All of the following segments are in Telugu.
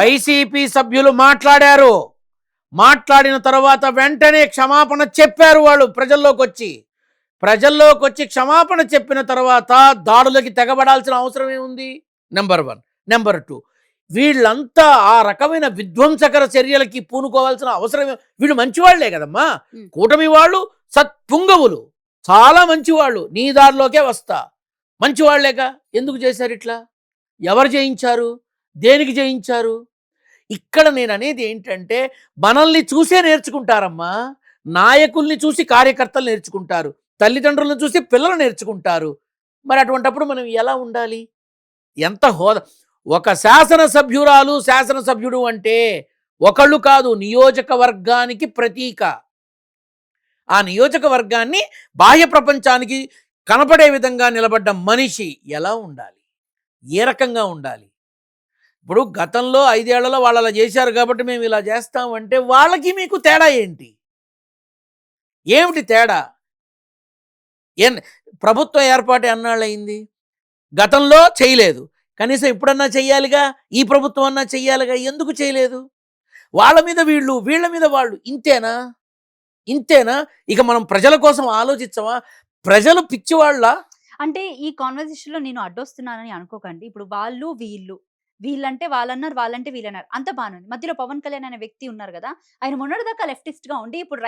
వైసీపీ సభ్యులు మాట్లాడారు. మాట్లాడిన తర్వాత వెంటనే క్షమాపణ చెప్పారు. వాళ్ళు ప్రజల్లోకి వచ్చి క్షమాపణ చెప్పిన తర్వాత దాడులకి తెగబడాల్సిన అవసరం ఏముంది? నెంబర్ 1. నెంబర్ 2, వీళ్ళంతా ఆ రకమైన విధ్వంసకర చర్యలకి పూనుకోవాల్సిన అవసరం వీళ్ళు మంచివాళ్లే కదమ్మా. కూటమి వాళ్ళు సత్పుంగవులు, చాలా మంచివాళ్ళు. నీ దారిలోకే వస్తా, మంచివాళ్లేగా. ఎందుకు చేశారు ఇట్లా? ఎవరు చేయించారు? దేనికి చేయించారు? ఇక్కడ నేను అనేది ఏంటంటే, మనల్ని చూసే నేర్చుకుంటారమ్మా. నాయకుల్ని చూసి కార్యకర్తలు నేర్చుకుంటారు, తల్లిదండ్రులను చూసి పిల్లలు నేర్చుకుంటారు. మరి అటువంటప్పుడు మనం ఎలా ఉండాలి? ఎంత హోదా! ఒక శాసనసభ్యురాలు, శాసనసభ్యుడు అంటే ఒకళ్ళు కాదు, నియోజకవర్గానికి ప్రతీక. ఆ నియోజకవర్గాన్ని బాహ్య ప్రపంచానికి కనపడే విధంగా నిలబడ్డ మనిషి ఎలా ఉండాలి? ఏ రకంగా ఉండాలి? ఇప్పుడు గతంలో 5 ఏళ్లలో వాళ్ళు అలా చేశారు కాబట్టి మేము ఇలా చేస్తామంటే వాళ్ళకి మీకు తేడా ఏంటి? ఏమిటి తేడా? ప్రభుత్వం ఏర్పాటు ఎన్నాళ్ళయింది? గతంలో చేయలేదు, కనీసం ఇప్పుడన్నా చెయ్యాలిగా. ఈ ప్రభుత్వం అన్నా చెయ్యాలిగా. ఎందుకు చేయలేదు? వాళ్ళ మీద వీళ్ళు, వీళ్ళ మీద వాళ్ళు. ఇంతేనా? ఇక మనం ప్రజల కోసం ఆలోచించమా? ప్రజలు పిచ్చివాళ్ళ? అంటే ఈ కాన్వర్సేషన్ లో నేను అడ్డొస్తున్నానని అనుకోకండి. ఇప్పుడు వాళ్ళు వీళ్ళు, వీళ్ళంటే వాళ్ళన్నారు, వాళ్ళంటే వీళ్ళన్నారు, అంత బాగుంది. మధ్యలో పవన్ కళ్యాణ్ అనే వ్యక్తి ఉన్నారు కదా, ఆయన మొన్నటిదాకా లెఫ్టిస్ట్ గా ఉండి ఇప్పుడు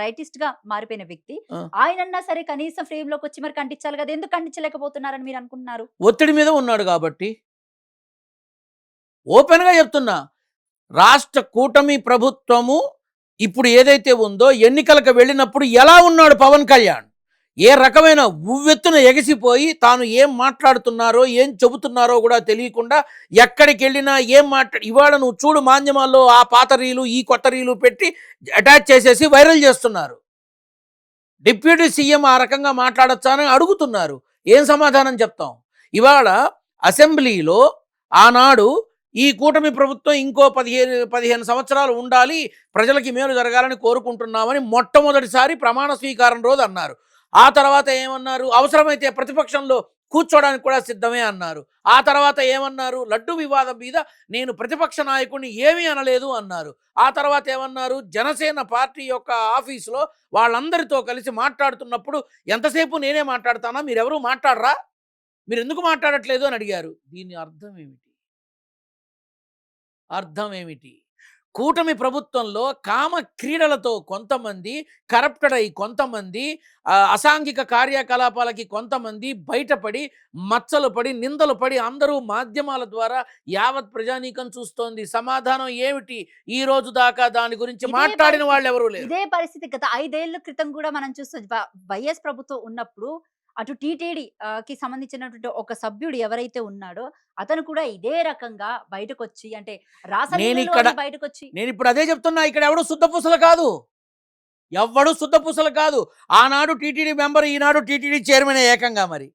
రైటిస్ట్ గా మారిపోయిన వ్యక్తి. ఆయనన్నా సరే కనీసం ఫ్రేమ్ లోకి వచ్చి మరి ఖండించాలి కదా, ఎందుకు ఖండించలేకపోతున్నారని మీరు అనుకుంటున్నారు? ఒత్తిడి మీద ఉన్నాడు కాబట్టి. ఓపెన్ గా చెప్తున్నా, రాష్ట్ర కూటమి ప్రభుత్వము ఇప్పుడు ఏదైతే ఉందో, ఎన్నికలకు వెళ్ళినప్పుడు ఎలా ఉన్నాడు పవన్ కళ్యాణ్? ఏ రకమైన ఉవ్వెత్తున ఎగసిపోయి తాను ఏం మాట్లాడుతున్నారో, ఏం చెబుతున్నారో కూడా తెలియకుండా ఎక్కడికి వెళ్ళినా ఏం ఇవాళ నువ్వు చూడు, మాధ్యమాల్లో ఆ పాత రీలు, ఈ కొత్త రీలు పెట్టి అటాచ్ చేసేసి వైరల్ చేస్తున్నారు. డిప్యూటీ సీఎం ఆ రకంగా మాట్లాడచ్చా అని అడుగుతున్నారు. ఏం సమాధానం చెప్తాం? ఇవాళ అసెంబ్లీలో ఆనాడు ఈ కూటమి ప్రభుత్వం ఇంకో 15 సంవత్సరాలు ఉండాలి, ప్రజలకి మేలు జరగాలని కోరుకుంటున్నామని మొట్టమొదటిసారి ప్రమాణ స్వీకారం రోజు అన్నారు. ఆ తర్వాత ఏమన్నారు? అవసరమైతే ప్రతిపక్షంలో కూర్చోడానికి కూడా సిద్ధమే అన్నారు. ఆ తర్వాత ఏమన్నారు? లడ్డు వివాదం మీద నేను ప్రతిపక్ష నాయకుడిని ఏమీ అనలేదు అన్నారు. ఆ తర్వాత ఏమన్నారు? జనసేన పార్టీ యొక్క ఆఫీసులో వాళ్ళందరితో కలిసి మాట్లాడుతున్నప్పుడు ఎంతసేపు నేనే మాట్లాడతానా, మీరెవరూ మాట్లాడరా, మీరు ఎందుకు మాట్లాడట్లేదు అని అడిగారు. దీని అర్థం ఏమిటి? కూటమి ప్రభుత్వంలో కామ క్రీడలతో కొంతమంది కరప్టెడ్ అయి, కొంతమంది అసాంఘిక కార్యకలాపాలకి కొంతమంది బయటపడి, మచ్చలు పడి, నిందలు పడి, అందరూ మాధ్యమాల ద్వారా యావత్ ప్రజానీకం చూస్తోంది. సమాధానం ఏమిటి? ఈ రోజు దాకా దాని గురించి మాట్లాడిన వాళ్ళు ఎవరూ లేరు. ఇదే పరిస్థితి గత 5 ఏళ్ల క్రితం కూడా మనం చూస్తాం. వైఎస్ ప్రభుత్వం ఉన్నప్పుడు అటు టీటీడీ కి సంబంధించినటువంటి ఒక సభ్యుడు ఎవరైతే ఉన్నాడో అతను కూడా ఇదే రకంగా బయటకొచ్చి, అంటే నేను ఇప్పుడు అదే చెప్తున్నా, ఇక్కడ ఎవడు శుద్ధపూసలు కాదు. ఆనాడు టీటీడీ మెంబర్, ఈనాడు టీటీడీ చైర్మన్ ఏకంగా. మరి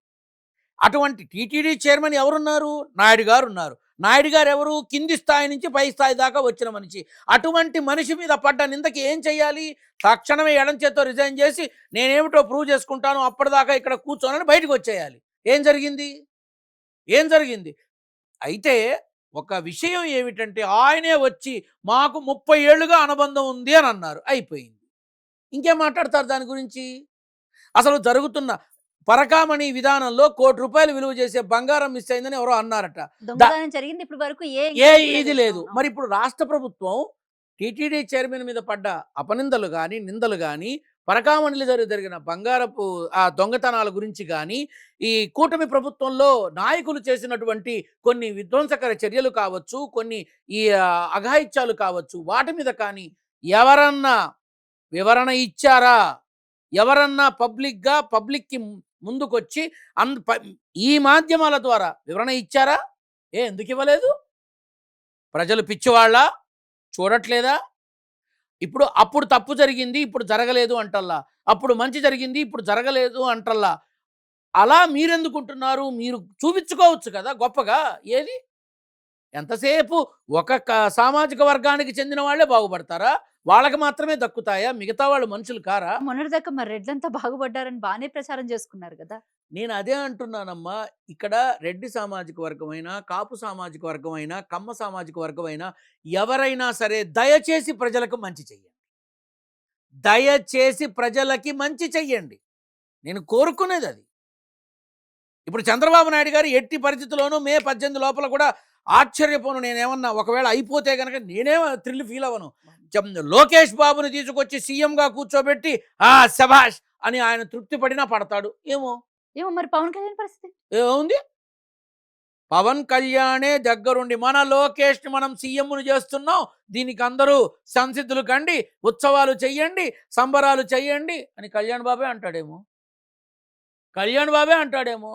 అటువంటి టీటీడీ చైర్మన్ ఎవరున్నారు? నాయుడు గారు ఉన్నారు. నాయుడు గారు ఎవరు? కింది స్థాయి నుంచి పై స్థాయి దాకా వచ్చిన మనిషి. అటువంటి మనిషి మీద పడ్డ నిందకి ఏం చెయ్యాలి? తక్షణమే ఎడం చేత్తో రిజైన్ చేసి నేనేమిటో ప్రూవ్ చేసుకుంటాను, అప్పటిదాకా ఇక్కడ కూర్చోనని బయటకు వచ్చేయాలి. ఏం జరిగింది? అయితే ఒక విషయం ఏమిటంటే, ఆయనే వచ్చి మాకు 30 ఏళ్లుగా అనుబంధం ఉంది అని అన్నారు. అయిపోయింది. ఇంకేం మాట్లాడతారు దాని గురించి? అసలు జరుగుతున్న పరకామణి విధానంలో ₹1,00,00,000 విలువ చేసే బంగారం మిస్ అయిందని ఎవరో అన్నారట. ఇది లేదు. మరి ఇప్పుడు రాష్ట్ర ప్రభుత్వం టీటీడీ చైర్మన్ మీద పడ్డ అపనిందలు కానీ, నిందలు కానీ, పరకామణిలో జరిగిన బంగారపు ఆ దొంగతనాల గురించి కానీ, ఈ కూటమి ప్రభుత్వంలో నాయకులు చేసినటువంటి కొన్ని విధ్వంసకర చర్యలు కావచ్చు, కొన్ని ఈ అఘాయిత్యాలు కావచ్చు, వాటి మీద కానీ ఎవరన్నా వివరణ ఇచ్చారా? ఎవరన్నా పబ్లిక్కి ముందుకొచ్చి ఈ మాధ్యమాల ద్వారా వివరణ ఇచ్చారా? ఎందుకు ఇవ్వలేదు? ప్రజలు పిచ్చివాళ్ళ? చూడట్లేదా? అప్పుడు తప్పు జరిగింది, ఇప్పుడు జరగలేదు అంటల్లా. అప్పుడు మంచి జరిగింది, ఇప్పుడు జరగలేదు అంటల్లా. అలా మీరెందుకుంటున్నారు? మీరు చూపించుకోవచ్చు కదా గొప్పగా. ఏది? ఎంతసేపు ఒక సామాజిక వర్గానికి చెందిన వాళ్ళే బాగుపడతారా? వాళ్ళకి మాత్రమే దక్కుతాయా? మిగతా వాళ్ళు మనుషులు కారా? మొన్నటిదాకా మరి రెడ్లంతా బాగుపడ్డారని బాగానే ప్రచారం చేసుకున్నారు కదా. నేను అదే అంటున్నానమ్మా. ఇక్కడ రెడ్డి సామాజిక వర్గమైనా, కాపు సామాజిక వర్గమైనా, కమ్మ సామాజిక వర్గమైనా ఎవరైనా సరే దయచేసి ప్రజలకు మంచి చెయ్యండి. దయచేసి ప్రజలకి మంచి చెయ్యండి. నేను కోరుకునేది అది. ఇప్పుడు చంద్రబాబు నాయుడు గారు ఎట్టి పరిస్థితుల్లోనూ మే 18 లోపల కూడా ఆశ్చర్యపోను. నేనేమన్నా ఒకవేళ అయిపోతే గనక నేనేం థ్రిల్ ఫీల్ అవ్వను. లోకేష్ బాబుని తీసుకొచ్చి సీఎంగా కూర్చోబెట్టి శభాష్ అని ఆయన తృప్తి పడినా పడతాడు. ఏమో ఏమో మరి పవన్ కళ్యాణ్ పరిస్థితి? ఏముంది, పవన్ కళ్యాణే దగ్గరుండి మన లోకేష్ని మనం సీఎంను చేస్తున్నాం, దీనికి అందరూ సంసిద్ధులు కండి, ఉత్సవాలు చెయ్యండి, సంబరాలు చెయ్యండి అని కళ్యాణ్ బాబే అంటాడేమో. కళ్యాణ్ బాబే అంటాడేమో.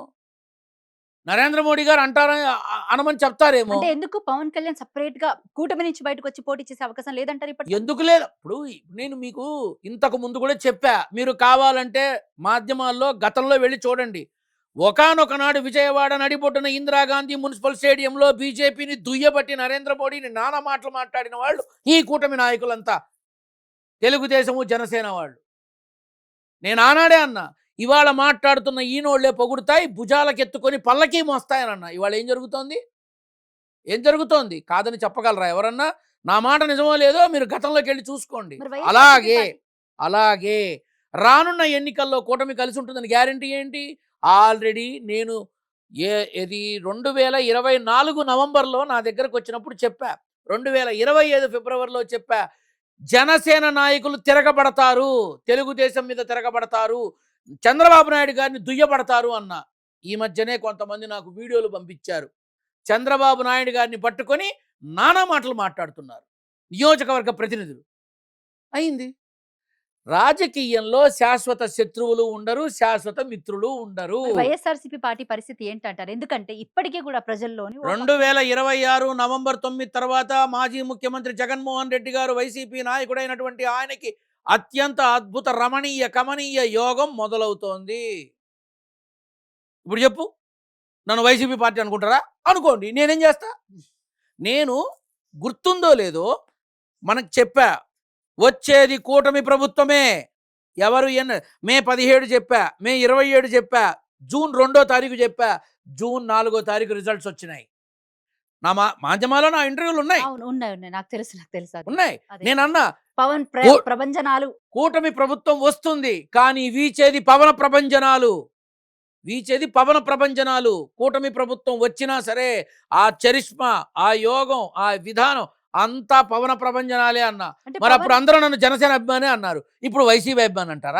నరేంద్ర మోడీ గారు అంటారని అనమని చెప్తారేమో. అంటే ఎందుకు పవన్ కళ్యాణ్ సెపరేట్ గా కూటమి నుంచి బయటకు వచ్చి పోటీ చేసే అవకాశం లేదంటారు ఇప్పటికి? ఎందుకు లేదు? ఇప్పుడు నేను మీకు ఇంతకు ముందు కూడా చెప్పా. మీరు కావాలంటే మాధ్యమాల్లో గతంలో వెళ్ళి చూడండి. ఒకానొక నాడు విజయవాడ నడిబొడ్డున ఇందిరాగాంధీ మున్సిపల్ స్టేడియంలో బీజేపీని దుయ్యబట్టి నరేంద్ర మోడీని నానా మాటలు మాట్లాడిన వాళ్ళు ఈ కూటమి నాయకులంతా, తెలుగుదేశము జనసేన వాళ్ళు. నేను ఆనాడే అన్నా, ఇవాళ మాట్లాడుతున్న ఈనోళ్లే పొగుడుతాయి, భుజాలకెత్తుకొని పల్లకీ మోస్తాయనన్నా. ఇవాళ ఏం జరుగుతోంది? ఏం జరుగుతోంది? కాదని చెప్పగలరా ఎవరన్నా? నా మాట నిజమో లేదో మీరు గతంలోకి వెళ్ళి చూసుకోండి. మరి వైఎస్ఆర్సీపీ అలాగే పార్టీ- అలాగే రానున్న ఎన్నికల్లో కూటమి కలిసి ఉంటుందని గ్యారంటీ ఏంటి? ఆల్రెడీ నేను ఇది 2024 నవంబర్లో నా దగ్గరకు వచ్చినప్పుడు చెప్పా, 2025 ఫిబ్రవరిలో చెప్పా, జనసేన నాయకులు తిరగబడతారు, తెలుగుదేశం మీద తిరగబడతారు, చంద్రబాబు నాయుడు గారిని దుయ్యబడతారు అన్న. ఈ మధ్యనే కొంతమంది నాకు వీడియోలు పంపించారు. చంద్రబాబు నాయుడు గారిని పట్టుకొని నానా మాటలు మాట్లాడుతున్నారు నియోజకవర్గ ప్రతినిధులు. అయింది. రాజకీయంలో శాశ్వత శత్రువులు ఉండరు, శాశ్వత మిత్రులు ఉండరు. మరి వైఎస్ఆర్సీపీ పార్టీ పరిస్థితి ఏంటంటారు? ఎందుకంటే ఇప్పటికీ కూడా ప్రజల్లోని 2026 నవంబర్ 9 తర్వాత మాజీ ముఖ్యమంత్రి జగన్మోహన్ రెడ్డి గారు వైసీపీ నాయకుడైనటువంటి ఆయనకి అత్యంత అద్భుత రమణీయ కమనీయ యోగం మొదలవుతోంది. ఇప్పుడు చెప్పు, నన్ను వైసీపీ పార్టీ అనుకుంటారా? అనుకోండి, నేనేం చేస్తా? నేను గుర్తుందో లేదో మనకు చెప్పా, వచ్చేది కూటమి ప్రభుత్వమే. ఎవరు మే 17 చెప్పా, మే 27 చెప్పా, జూన్ 2వ తారీఖు చెప్పా, జూన్ 4వ తారీఖు రిజల్ట్స్ వచ్చినాయి. నా మాధ్యమాల్లో నా ఇంటర్వ్యూలు ఉన్నాయి. అవును, ఉన్నాయి ఉన్నాయి, నాకు తెలుసు అది. ఉన్నాయి. అదే. నేనన్నా పవన్ ప్రభంజనాలు. కూటమి ప్రభుత్వం వస్తుంది, కానీ వీచేది పవన ప్రభంజనాలు. వీచేది పవన ప్రభంజనాలు. కూటమి ప్రభుత్వం వచ్చినా సరే ఆ చరిష్మా, ఆ యోగం, ఆ విధానం అంతా పవన ప్రభంజనాలే అన్నా. అంటే మరి పవన్ అప్పుడు అందరూ నన్ను జనసేన అభిమానే అన్నారు. ఇప్పుడు వైసీపీ అభిమాని అంటారా?